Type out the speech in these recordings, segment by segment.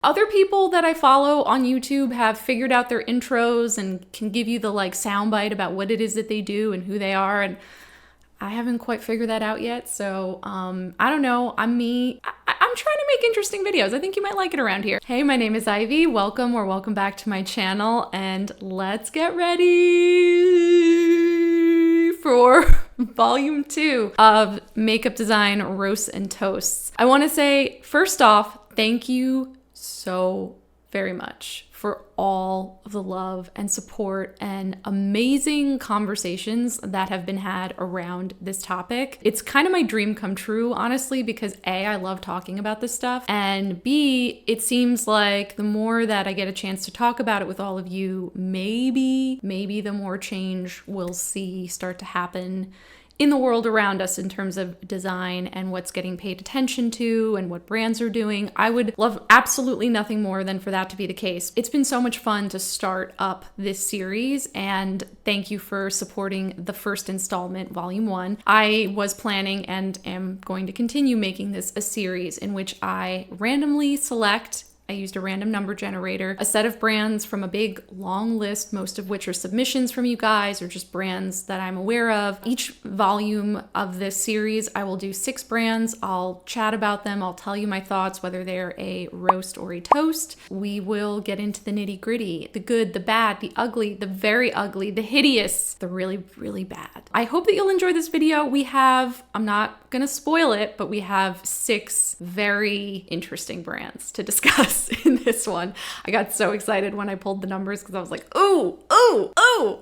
Other people that I follow on YouTube have figured out their intros and can give you the like soundbite about what it is that they do and who they are, and I haven't quite figured that out yet. So I don't know. I'm me. I'm trying to make interesting videos. I think you might like it around here. Hey, my name is Ivy. Welcome back to my channel, and let's get ready for volume 2 of Makeup Design Roasts and Toasts. I want to say, first off, thank you so very much for all of the love and support and amazing conversations that have been had around this topic. It's kind of my dream come true, honestly, because A, I love talking about this stuff, and B, it seems like the more that I get a chance to talk about it with all of you, maybe the more change we'll see start to happen in the world around us in terms of design and what's getting paid attention to and what brands are doing. I would love absolutely nothing more than for that to be the case. It's been so much fun to start up this series, and thank you for supporting the first installment, volume 1. I was planning and am going to continue making this a series in which I randomly select, I used a random number generator, a set of brands from a big long list, most of which are submissions from you guys or just brands that I'm aware of. Each volume of this series, I will do 6 brands. I'll chat about them. I'll tell you my thoughts, whether they're a roast or a toast. We will get into the nitty gritty, the good, the bad, the ugly, the very ugly, the hideous, the really, really bad. I hope that you'll enjoy this video. We have, I'm not gonna spoil it, but we have 6 very interesting brands to discuss in this one. I got so excited when I pulled the numbers because I was like, ooh,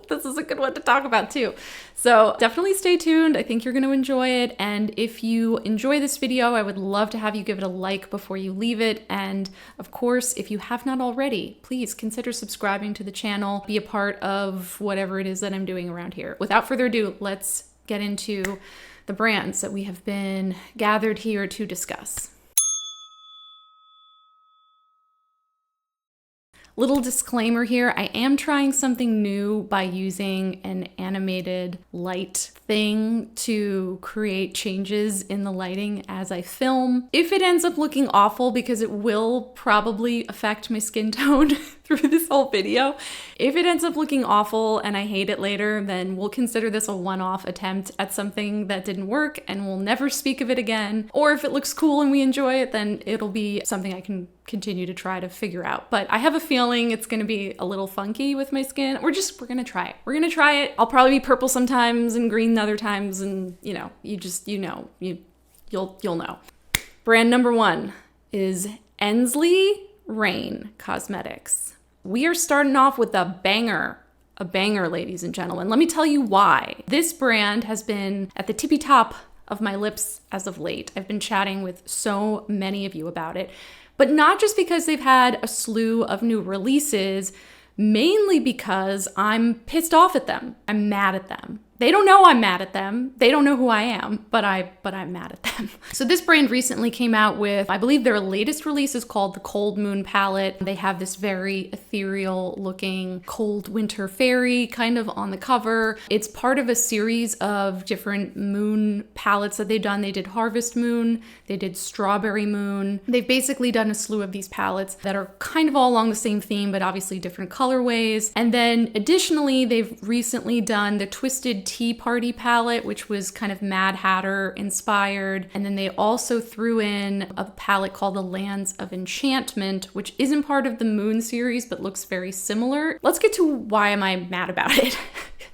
this is a good one to talk about too. So definitely stay tuned. I think you're going to enjoy it. And if you enjoy this video, I would love to have you give it a like before you leave it. And of course, if you have not already, please consider subscribing to the channel, be a part of whatever it is that I'm doing around here. Without further ado, let's get into the brands that we have been gathered here to discuss. Little disclaimer here, I am trying something new by using an animated light thing to create changes in the lighting as I film. If it ends up looking awful, because it will probably affect my skin tone through this whole video, if it ends up looking awful and I hate it later, then we'll consider this a one-off attempt at something that didn't work and we'll never speak of it again. Or if it looks cool and we enjoy it, then it'll be something I can continue to try to figure out. But I have a feeling it's gonna be a little funky with my skin. We're gonna try it. We're gonna try it. I'll probably be purple sometimes and green other times, and you'll know. Brand number 1 is Ensley Rain Cosmetics. We are starting off with a banger, ladies and gentlemen. Let me tell you why. This brand has been at the tippy top of my lips as of late. I've been chatting with so many of you about it, but not just because they've had a slew of new releases, mainly because I'm pissed off at them. I'm mad at them. They don't know I'm mad at them. They don't know who I am, but I'm mad at them. So this brand recently came out with, I believe their latest release is called the Cold Moon palette. They have this very ethereal looking cold winter fairy kind of on the cover. It's part of a series of different moon palettes that they've done. They did Harvest Moon, they did Strawberry Moon. They've basically done a slew of these palettes that are kind of all along the same theme, but obviously different colorways. And then additionally, they've recently done the Twisted Tea Party palette, which was kind of Mad Hatter inspired. And then they also threw in a palette called the Lands of Enchantment, which isn't part of the Moon series, but looks very similar. Let's get to why am I mad about it.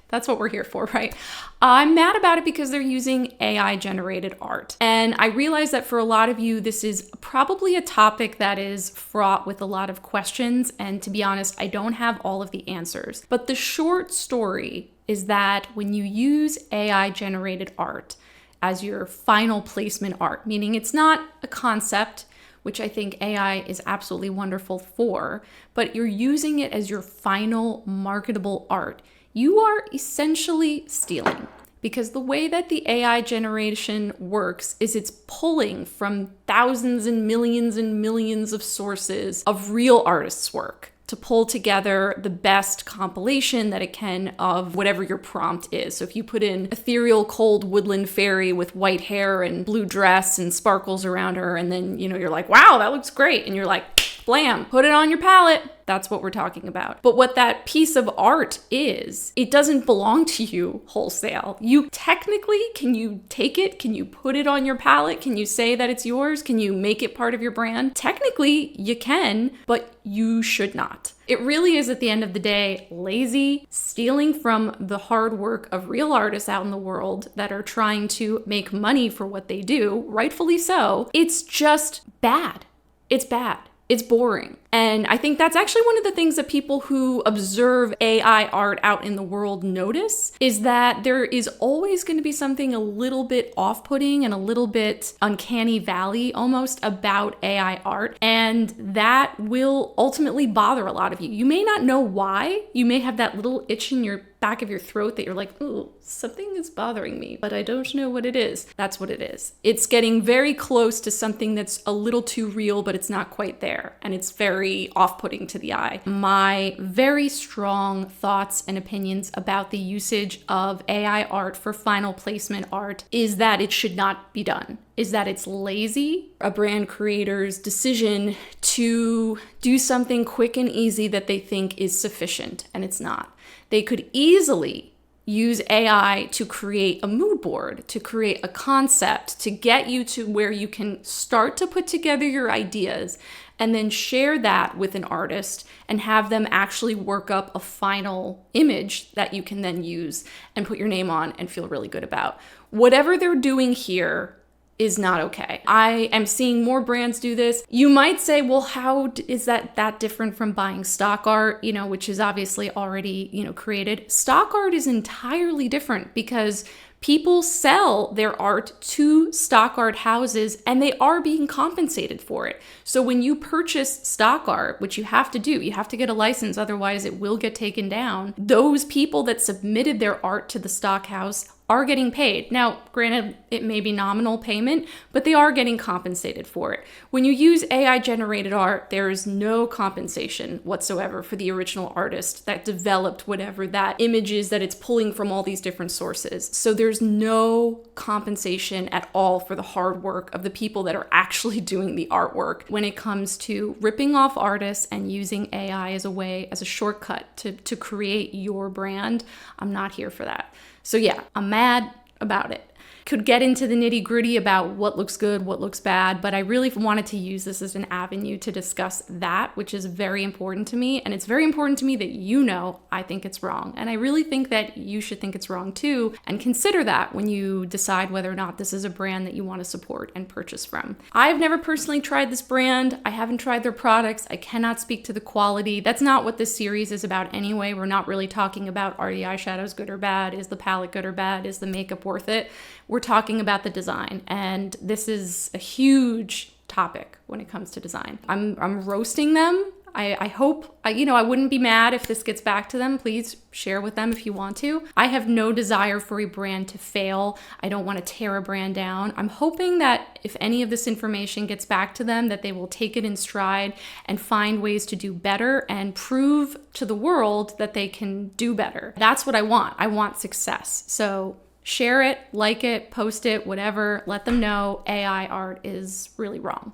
That's what we're here for, right? I'm mad about it because they're using AI generated art. And I realize that for a lot of you, this is probably a topic that is fraught with a lot of questions. And to be honest, I don't have all of the answers. But the short story is that when you use AI generated art as your final placement art, meaning it's not a concept, which I think AI is absolutely wonderful for, but you're using it as your final marketable art, you are essentially stealing. Because the way that the AI generation works is it's pulling from thousands and millions of sources of real artists' work to pull together the best compilation that it can of whatever your prompt is. So if you put in ethereal cold woodland fairy with white hair and blue dress and sparkles around her, and then, you know, you're like, wow, that looks great. And you're like, blam, put it on your palette. That's what we're talking about. But what that piece of art is, it doesn't belong to you wholesale. You technically, can you take it? Can you put it on your palette? Can you say that it's yours? Can you make it part of your brand? Technically, you can, but you should not. It really is, at the end of the day, lazy, stealing from the hard work of real artists out in the world that are trying to make money for what they do, rightfully so. It's just bad. It's bad. It's boring. And I think that's actually one of the things that people who observe AI art out in the world notice, is that there is always going to be something a little bit off-putting and a little bit uncanny valley almost about AI art. And that will ultimately bother a lot of you. You may not know why. You may have that little itch in your back of your throat that you're like, ooh, something is bothering me, but I don't know what it is. That's what it is. It's getting very close to something that's a little too real, but it's not quite there. And it's very off-putting to the eye. My very strong thoughts and opinions about the usage of AI art for final placement art is that it should not be done. Is that it's lazy, a brand creator's decision to do something quick and easy that they think is sufficient, and it's not. They could easily use AI to create a mood board, to create a concept, to get you to where you can start to put together your ideas and then share that with an artist and have them actually work up a final image that you can then use and put your name on and feel really good about. Whatever they're doing here is not okay. I am seeing more brands do this. You might say, well, how is that different from buying stock art, which is obviously already, created? Stock art is entirely different because people sell their art to stock art houses and they are being compensated for it. So when you purchase stock art, which you have to do, you have to get a license, otherwise it will get taken down. Those people that submitted their art to the stock house are getting paid. Now, granted, it may be nominal payment, but they are getting compensated for it. When you use AI generated art, there is no compensation whatsoever for the original artist that developed whatever that image is that it's pulling from all these different sources. So there's no compensation at all for the hard work of the people that are actually doing the artwork when it comes to ripping off artists and using AI as a shortcut to create your brand. I'm not here for that. So yeah, I'm mad about it. Could get into the nitty-gritty about what looks good, what looks bad, but I really wanted to use this as an avenue to discuss that, which is very important to me. And it's very important to me that I think it's wrong. And I really think that you should think it's wrong too, and consider that when you decide whether or not this is a brand that you want to support and purchase from. I've never personally tried this brand. I haven't tried their products. I cannot speak to the quality. That's not what this series is about anyway. We're not really talking about, are the eyeshadows good or bad? Is the palette good or bad? Is the makeup worth it? We're talking about the design, and this is a huge topic when it comes to design. I'm roasting them. I hope, I wouldn't be mad if this gets back to them. Please share with them if you want to. I have no desire for a brand to fail. I don't want to tear a brand down. I'm hoping that if any of this information gets back to them, that they will take it in stride and find ways to do better and prove to the world that they can do better. That's what I want. I want success. So share it, like it, post it, whatever. Let them know AI art is really wrong.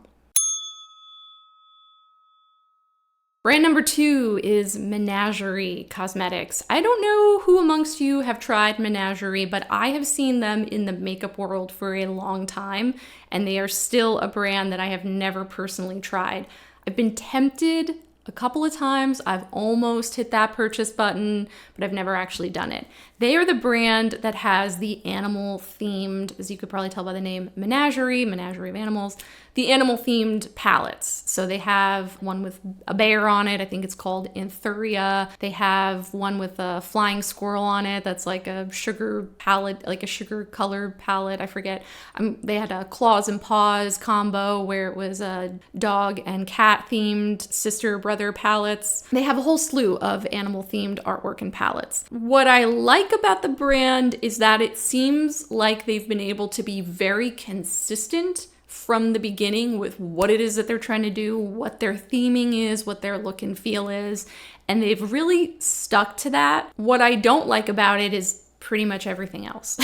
Brand number 2 is Menagerie Cosmetics. I don't know who amongst you have tried Menagerie, but I have seen them in the makeup world for a long time, and they are still a brand that I have never personally tried. I've been tempted a couple of times. I've almost hit that purchase button, but I've never actually done it. They are the brand that has the animal themed, as you could probably tell by the name, Menagerie of Animals, the animal themed palettes. So they have one with a bear on it. I think it's called Anthuria. They have one with a flying squirrel on it. That's like a sugar palette, like a sugar colored palette. I forget. They had a claws and paws combo where it was a dog and cat themed sister brother palettes. They have a whole slew of animal themed artwork and palettes. What I like about the brand is that it seems like they've been able to be very consistent from the beginning with what it is that they're trying to do, what their theming is, what their look and feel is, and they've really stuck to that. What I don't like about it is pretty much everything else.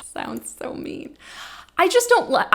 Sounds so mean. I just don't like,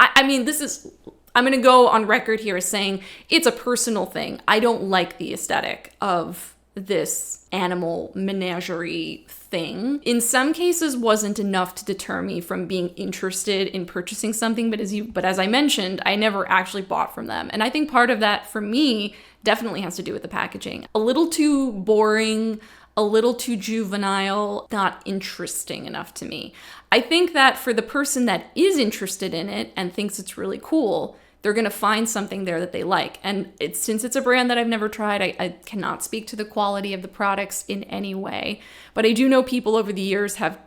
this is I'm going to go on record here as saying it's a personal thing. I don't like the aesthetic of this animal menagerie thing. In some cases wasn't enough to deter me from being interested in purchasing something, but as I mentioned, I never actually bought from them. And I think part of that for me definitely has to do with the packaging. A little too boring, a little too juvenile, not interesting enough to me. I think that for the person that is interested in it and thinks it's really cool, they're going to find something there that they like. And since it's a brand that I've never tried, I cannot speak to the quality of the products in any way. But I do know people over the years have,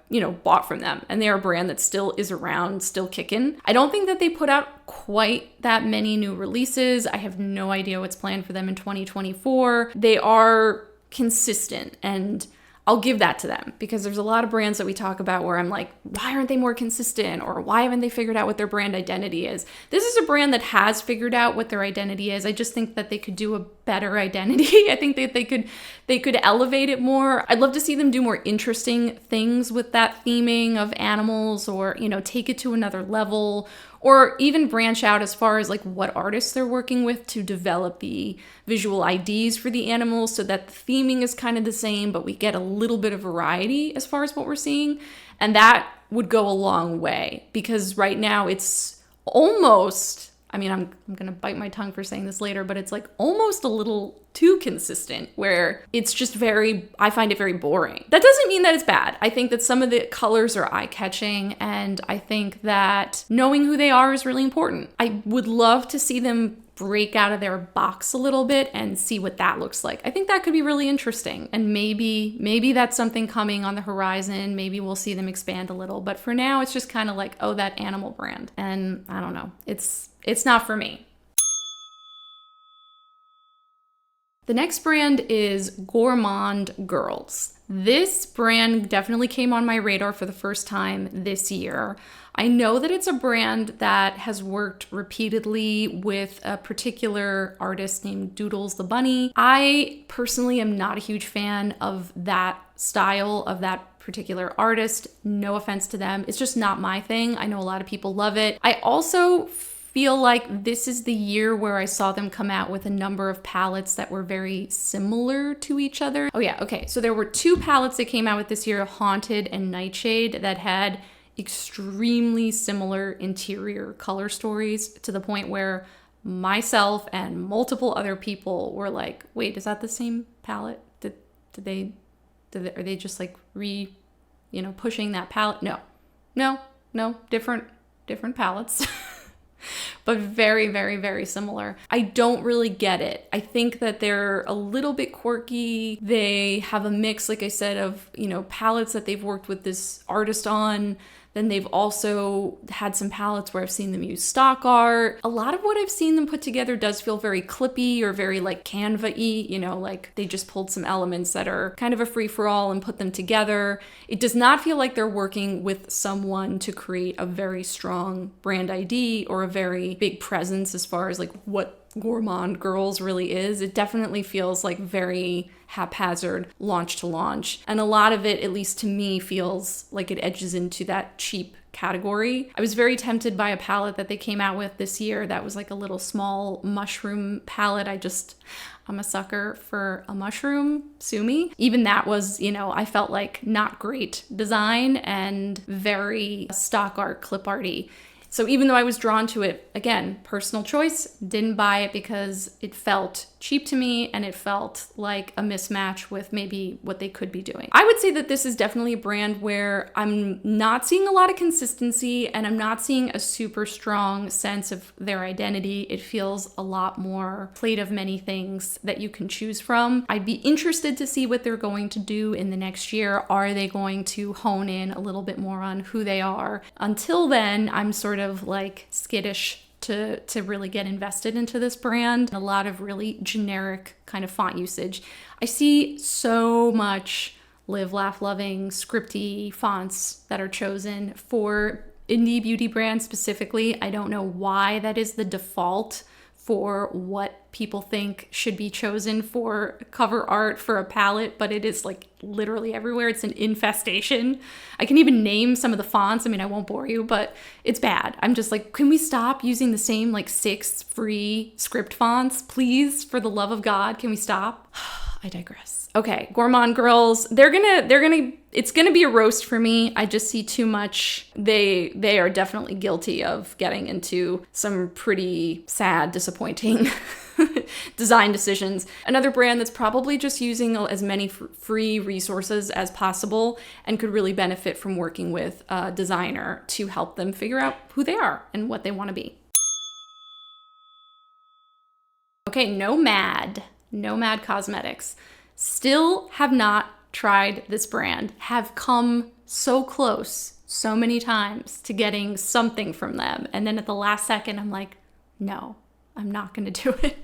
bought from them. And they're a brand that still is around, still kicking. I don't think that they put out quite that many new releases. I have no idea what's planned for them in 2024. They are consistent, and I'll give that to them, because there's a lot of brands that we talk about where I'm like, why aren't they more consistent? Or why haven't they figured out what their brand identity is? This is a brand that has figured out what their identity is. I just think that they could do a better identity. I think that they could elevate it more. I'd love to see them do more interesting things with that theming of animals, or, take it to another level, or even branch out as far as like what artists they're working with to develop the visual IDs for the animals, so that the theming is kind of the same, but we get a little bit of variety as far as what we're seeing. And that would go a long way, because right now it's almost, I'm going to bite my tongue for saying this later, but it's like almost a little too consistent, where it's just I find it very boring. That doesn't mean that it's bad. I think that some of the colors are eye-catching, and I think that knowing who they are is really important. I would love to see them break out of their box a little bit and see what that looks like. I think that could be really interesting, and maybe that's something coming on the horizon. Maybe we'll see them expand a little, but for now it's just kind of like, oh, that animal brand, and I don't know, it's not for me. The next brand is Gourmande Girls. This brand definitely came on my radar for the first time this year. I know that it's a brand that has worked repeatedly with a particular artist named Doodles the Bunny. I personally am not a huge fan of that style, of that particular artist. No offense to them. It's just not my thing. I know a lot of people love it. I also feel like this is the year where I saw them come out with a number of palettes that were very similar to each other. Oh yeah, okay. So there were two palettes that came out with this year, Haunted and Nightshade, that had extremely similar interior color stories, to the point where myself and multiple other people were like, wait, is that the same palette? Are they just like pushing that palette? No, different palettes. But very, very, very similar. I don't really get it. I think that they're a little bit quirky. They have a mix, like I said, of, palettes that they've worked with this artist on. Then they've also had some palettes where I've seen them use stock art. A lot of what I've seen them put together does feel very clippy or very like Canva-y, like they just pulled some elements that are kind of a free-for-all and put them together. It does not feel like they're working with someone to create a very strong brand ID or a very big presence as far as like what Gourmande Girls really is. It definitely feels like very haphazard, launch to launch. And a lot of it, at least to me, feels like it edges into that cheap category. I was very tempted by a palette that they came out with this year that was like a little small mushroom palette. I'm a sucker for a mushroom, sue me. Even that was, I felt like not great design and very stock art, clip arty. So even though I was drawn to it, again, personal choice, didn't buy it because it felt cheap to me and it felt like a mismatch with maybe what they could be doing. I would say that this is definitely a brand where I'm not seeing a lot of consistency and I'm not seeing a super strong sense of their identity. It feels a lot more plate of many things that you can choose from. I'd be interested to see what they're going to do in the next year. Are they going to hone in a little bit more on who they are? Until then, I'm sort of like skittish to really get invested into this brand. A lot of really generic kind of font usage. I see so much live, laugh, loving, scripty fonts that are chosen for indie beauty brands specifically. I don't know why that is the default for what people think should be chosen for cover art for a palette, but it is like literally everywhere. It's an infestation. I can even name some of the fonts. I mean, I won't bore you, but it's bad. I'm just like, can we stop using the same like 6 free script fonts, please? For the love of God, can we stop? I digress. Okay, Gourmande girls, it's gonna be a roast for me. I just see too much. They are definitely guilty of getting into some pretty sad, disappointing design decisions. Another brand that's probably just using as many free resources as possible and could really benefit from working with a designer to help them figure out who they are and what they want to be. Okay, Nomad Cosmetics. Still have not tried this brand, have come so close so many times to getting something from them. And then at the last second, I'm like, no, I'm not going to do it.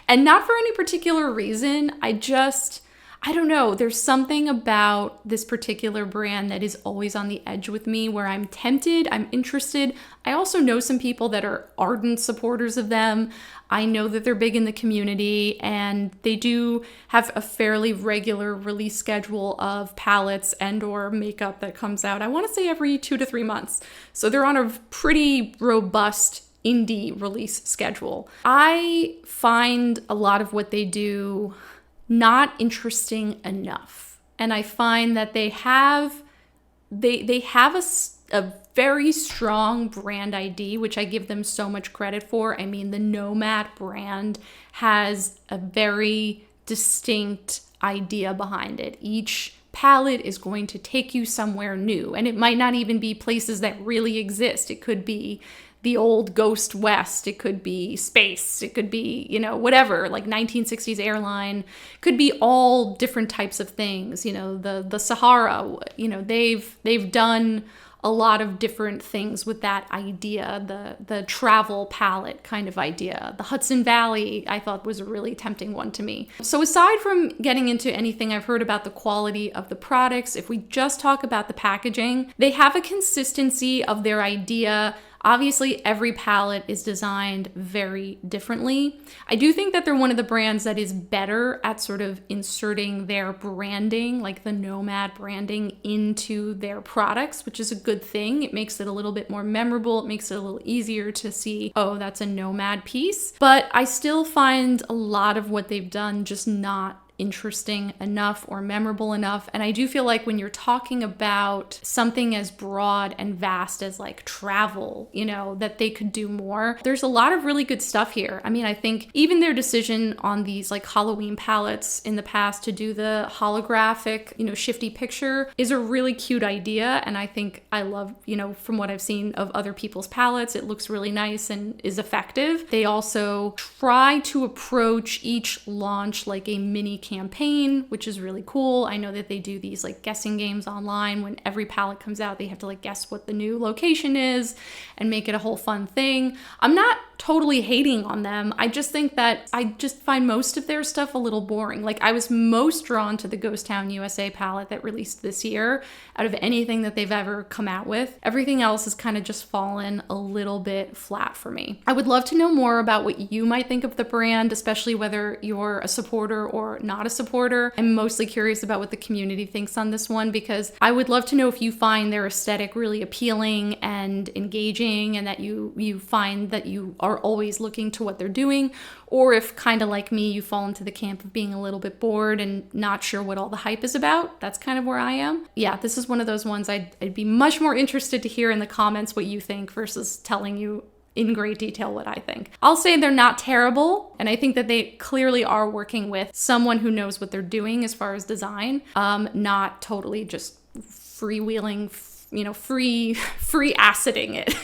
And not for any particular reason. I don't know. There's something about this particular brand that is always on the edge with me where I'm tempted, I'm interested. I also know some people that are ardent supporters of them. I know that they're big in the community and they do have a fairly regular release schedule of palettes and or makeup that comes out, I want to say every 2 to 3 months. So they're on a pretty robust indie release schedule. I find a lot of what they do not interesting enough. And I find that they have a very strong brand ID, which I give them so much credit for. I mean, the Nomad brand has a very distinct idea behind it. Each palette is going to take you somewhere new, and it might not even be places that really exist. It could be the old Ghost West, it could be space, it could be, whatever, like 1960s airline, could be all different types of things, the Sahara, they've done a lot of different things with that idea, the travel palette kind of idea. The Hudson Valley, I thought, was a really tempting one to me. So aside from getting into anything I've heard about the quality of the products, if we just talk about the packaging, they have a consistency of their idea. Obviously, every palette is designed very differently. I do think that they're one of the brands that is better at sort of inserting their branding, like the Nomad branding, into their products, which is a good thing. It makes it a little bit more memorable. It makes it a little easier to see, oh, that's a Nomad piece. But I still find a lot of what they've done just not interesting enough or memorable enough. And I do feel like when you're talking about something as broad and vast as like travel, that they could do more. There's a lot of really good stuff here. I mean, I think even their decision on these like Halloween palettes in the past to do the holographic, shifty picture is a really cute idea. And I think I love, from what I've seen of other people's palettes, it looks really nice and is effective. They also try to approach each launch like a mini campaign, which is really cool. I know that they do these like guessing games online. When every palette comes out, they have to like guess what the new location is and make it a whole fun thing. I'm not totally hating on them. I just think that I just find most of their stuff a little boring. Like I was most drawn to the Ghost Town USA palette that released this year out of anything that they've ever come out with. Everything else has kind of just fallen a little bit flat for me. I would love to know more about what you might think of the brand, especially whether you're a supporter or not a supporter. I'm mostly curious about what the community thinks on this one, because I would love to know if you find their aesthetic really appealing and engaging, and that you find that you are always looking to what they're doing, or if kind of like me, you fall into the camp of being a little bit bored and not sure what all the hype is about. That's kind of where I am. Yeah, this is one of those ones I'd be much more interested to hear in the comments what you think versus telling you in great detail what I think. I'll say they're not terrible, and I think that they clearly are working with someone who knows what they're doing as far as design, not totally just freewheeling, free aciding it.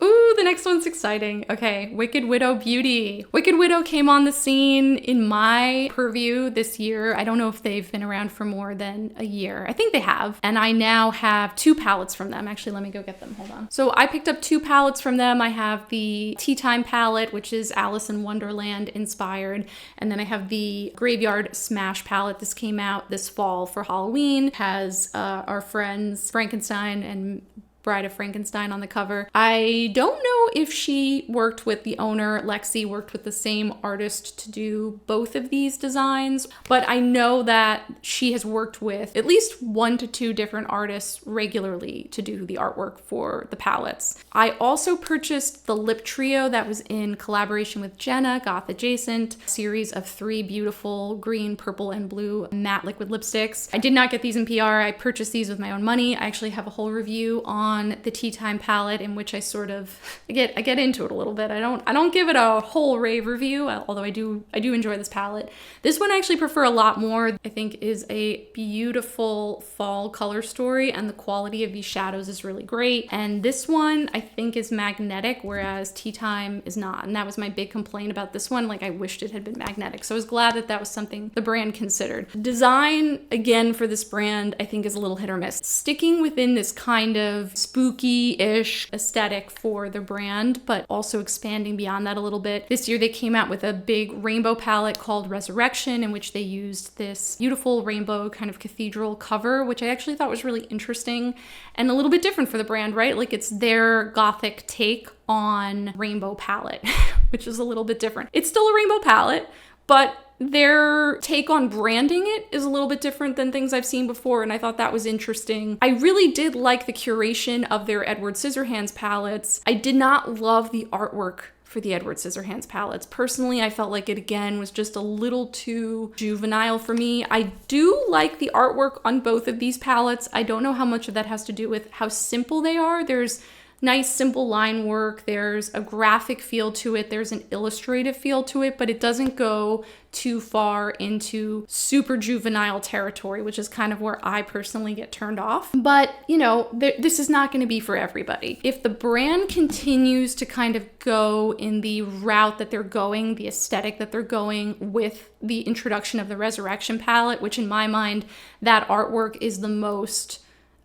Ooh, the next one's exciting. Okay, Wicked Widow Beauty. Wicked Widow came on the scene in my purview this year. I don't know if they've been around for more than a year. I think they have. And I now have 2 palettes from them. Actually, let me go get them. Hold on. So I picked up 2 palettes from them. I have the Tea Time palette, which is Alice in Wonderland inspired. And then I have the Graveyard Smash palette. This came out this fall for Halloween. It has our friends Frankenstein and Bride of Frankenstein on the cover. I don't know if she worked with the owner, Lexi, worked with the same artist to do both of these designs, but I know that she has worked with at least 1 to 2 different artists regularly to do the artwork for the palettes. I also purchased the lip trio that was in collaboration with Jenna, Goth Adjacent, a series of 3 beautiful green, purple, and blue matte liquid lipsticks. I did not get these in PR. I purchased these with my own money. I actually have a whole review on the Tea Time palette in which I sort of I get into it a little bit. I don't give it a whole rave review, although I do enjoy this palette. This one I actually prefer a lot more. I think is a beautiful fall color story, and the quality of these shadows is really great. And this one I think is magnetic, whereas Tea Time is not. And that was my big complaint about this one. Like, I wished it had been magnetic. So I was glad that that was something the brand considered. Design, again, for this brand, I think is a little hit or miss. Sticking within this kind of spooky-ish aesthetic for the brand, but also expanding beyond that a little bit. This year they came out with a big rainbow palette called Resurrection, in which they used this beautiful rainbow kind of cathedral cover, which I actually thought was really interesting and a little bit different for the brand, right? Like, it's their gothic take on rainbow palette, which is a little bit different. It's still a rainbow palette, but their take on branding it is a little bit different than things I've seen before, and I thought that was interesting. I really did like the curation of their Edward Scissorhands palettes. I did not love the artwork for the Edward Scissorhands palettes. Personally, I felt like it again was just a little too juvenile for me. I do like the artwork on both of these palettes. I don't know how much of that has to do with how simple they are. There's nice simple line work, there's a graphic feel to it, there's an illustrative feel to it, but it doesn't go too far into super juvenile territory, which is kind of where I personally get turned off. But, you know, this is not going to be for everybody. If the brand continues to kind of go in the route that they're going, the aesthetic that they're going with the introduction of the Resurrection palette, which in my mind, that artwork is the most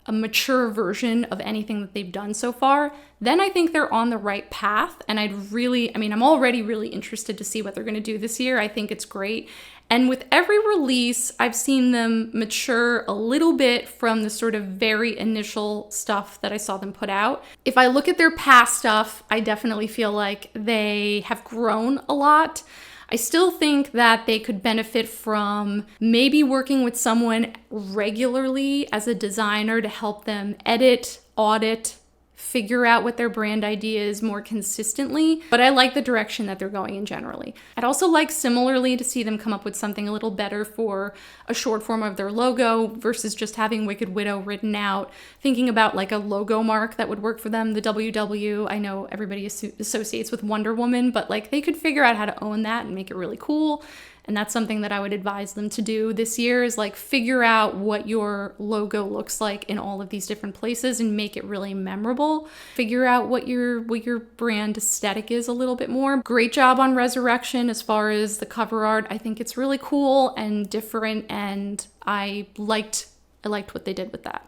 a mature version of anything that they've done so far, then I think they're on the right path. And I'm already really interested to see what they're going to do this year. I think it's great. And with every release, I've seen them mature a little bit from the sort of very initial stuff that I saw them put out. If I look at their past stuff, I definitely feel like they have grown a lot. I still think that they could benefit from maybe working with someone regularly as a designer to help them edit, audit, figure out what their brand idea is more consistently, but I like the direction that they're going in generally. I'd also like similarly to see them come up with something a little better for a short form of their logo versus just having Wicked Widow written out, thinking about like a logo mark that would work for them. The WW, I know everybody associates with Wonder Woman, but like they could figure out how to own that and make it really cool. And that's something that I would advise them to do this year, is like figure out what your logo looks like in all of these different places and make it really memorable. Figure out what your brand aesthetic is a little bit more. Great job on Resurrection as far as the cover art. I think it's really cool and different, and I liked what they did with that.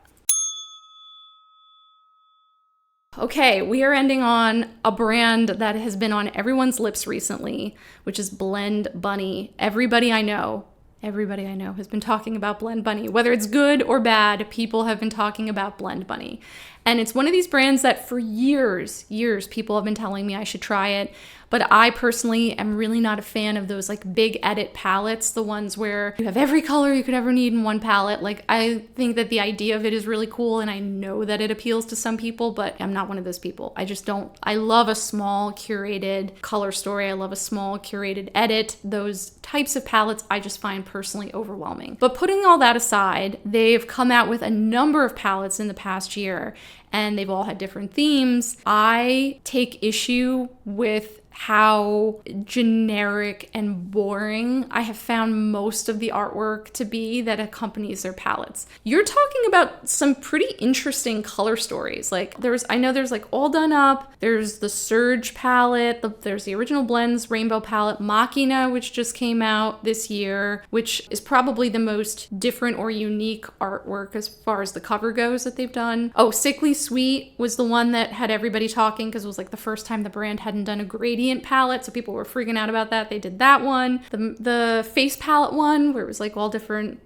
Okay, we are ending on a brand that has been on everyone's lips recently, which is Blend Bunny. Everybody I know has been talking about Blend Bunny. Whether it's good or bad, people have been talking about Blend Bunny. And it's one of these brands that for years, people have been telling me I should try it. But I personally am really not a fan of those like big edit palettes, the ones where you have every color you could ever need in one palette. Like, I think that the idea of it is really cool, and I know that it appeals to some people, but I'm not one of those people. I just don't. I love a small curated color story. I love a small curated edit. Those types of palettes I just find personally overwhelming. But putting all that aside, they've come out with a number of palettes in the past year, and they've all had different themes. I take issue with how generic and boring I have found most of the artwork to be that accompanies their palettes. You're talking about some pretty interesting color stories. Like I know there's like All Done Up, there's the Surge palette, there's the Original Blends Rainbow palette, Machina, which just came out this year, which is probably the most different or unique artwork as far as the cover goes that they've done. Oh, Sickly Sweet was the one that had everybody talking because it was like the first time the brand hadn't done a gradient palette, so people were freaking out about that. They did that one. The face palette one, where it was like all different,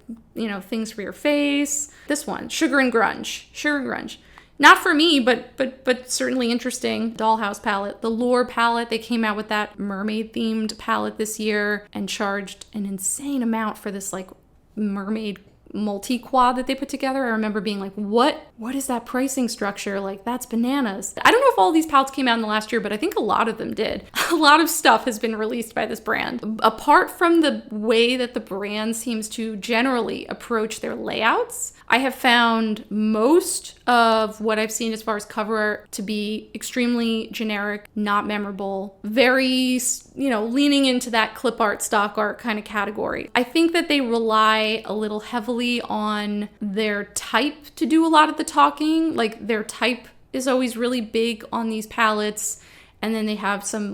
things for your face. This one, Sugar and Grunge. Not for me, but certainly interesting. Dollhouse palette. The Lure palette, they came out with that mermaid themed palette this year and charged an insane amount for this like mermaid multi-quad that they put together. I remember being like, what is that pricing structure? Like, that's bananas. I don't know if all these palettes came out in the last year, but I think a lot of them did. A lot of stuff has been released by this brand. Apart from the way that the brand seems to generally approach their layouts, I have found most of what I've seen as far as cover art to be extremely generic, not memorable, very, leaning into that clip art, stock art kind of category. I think that they rely a little heavily on their type to do a lot of the talking. Like, their type is always really big on these palettes, and then they have some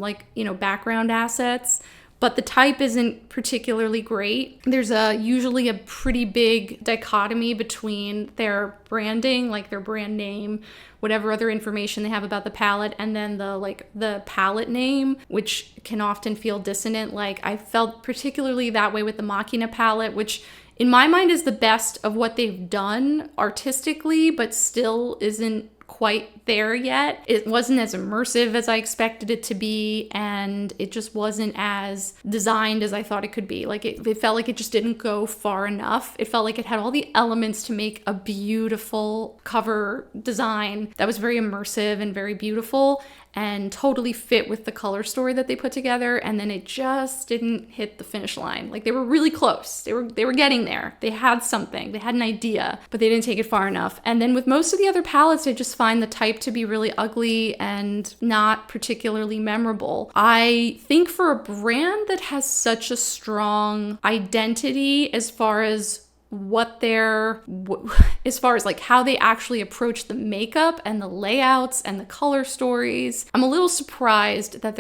background assets. But the type isn't particularly great. There's usually a pretty big dichotomy between their branding, like their brand name, whatever other information they have about the palette, and then the palette name, which can often feel dissonant. Like, I felt particularly that way with the Machina palette, which in my mind is the best of what they've done artistically, but still isn't quite there yet. It wasn't as immersive as I expected it to be, and it just wasn't as designed as I thought it could be. Like, it felt like it just didn't go far enough. It felt like it had all the elements to make a beautiful cover design that was very immersive and very beautiful and totally fit with the color story that they put together, and then it just didn't hit the finish line. Like, they were really close. They were getting there. They had something. They had an idea, but they didn't take it far enough. And then with most of the other palettes, I just find the type to be really ugly and not particularly memorable. I think for a brand that has such a strong identity as far as as far as like how they actually approach the makeup and the layouts and the color stories, I'm a little surprised that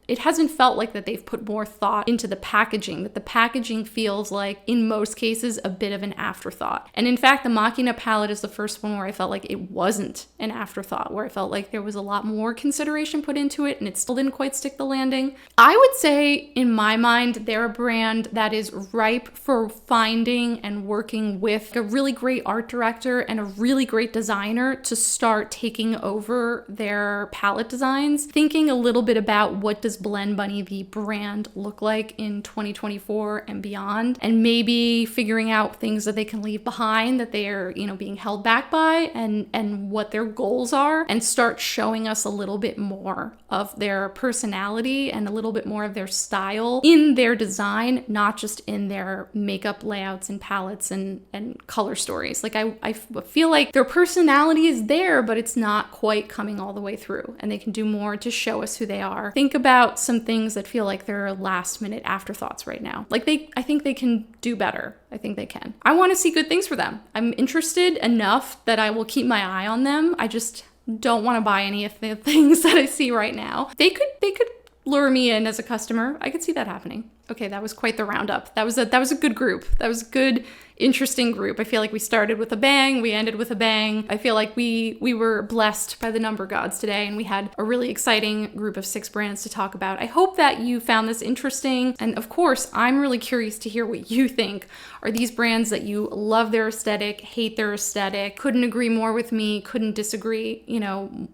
it hasn't felt like that they've put more thought into the packaging, that the packaging feels like, in most cases, a bit of an afterthought. And in fact, the Machina palette is the first one where I felt like it wasn't an afterthought, where I felt like there was a lot more consideration put into it and it still didn't quite stick the landing. I would say, in my mind, they're a brand that is ripe for finding and working with a really great art director and a really great designer to start taking over their palette designs, thinking a little bit about what does Blend Bunny the brand look like in 2024 and beyond, and maybe figuring out things that they can leave behind that they are being held back by, and what their goals are, and start showing us a little bit more of their personality and a little bit more of their style in their design, not just in their makeup layouts and palettes and color stories. Like, I feel like their personality is there, but it's not quite coming all the way through, and they can do more to show us who they are. Think about some things that feel like they're last minute afterthoughts right now. Like, I think they can do better. I think they can. I want to see good things for them. I'm interested enough that I will keep my eye on them. I just don't want to buy any of the things that I see right now. They could lure me in as a customer. I could see that happening. Okay, that was quite the roundup. That was a good group. That was a good, interesting group. I feel like we started with a bang, we ended with a bang. I feel like we were blessed by the number gods today, and we had a really exciting group of 6 brands to talk about. I hope that you found this interesting, and of course, I'm really curious to hear what you think. Are these brands that you love their aesthetic, hate their aesthetic, couldn't agree more with me, couldn't disagree,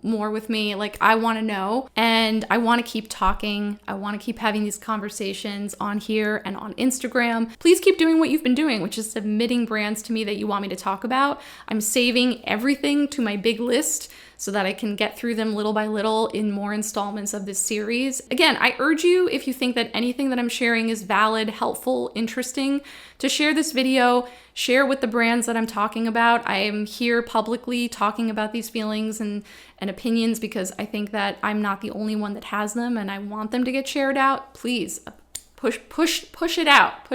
more with me? Like, I want to know, and I want to keep talking. I want to keep having these conversations on here and on Instagram. Please keep doing what you've been doing, which is submitting brands to me that you want me to talk about. I'm saving everything to my big list so that I can get through them little by little in more installments of this series. Again, I urge you, if you think that anything that I'm sharing is valid, helpful, interesting, to share this video, share with the brands that I'm talking about. I am here publicly talking about these feelings and opinions because I think that I'm not the only one that has them, and I want them to get shared out. Please, push it out.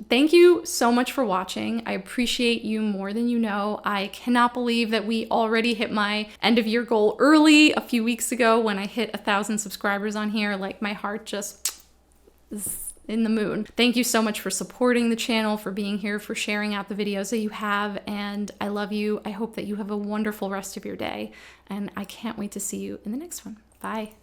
Thank you so much for watching. I appreciate you more than you know. I cannot believe that we already hit my end of year goal early a few weeks ago when I hit 1,000 subscribers on here. Like, my heart just is in the moon. Thank you so much for supporting the channel, for being here, for sharing out the videos that you have, and I love you. I hope that you have a wonderful rest of your day, and I can't wait to see you in the next one. Bye.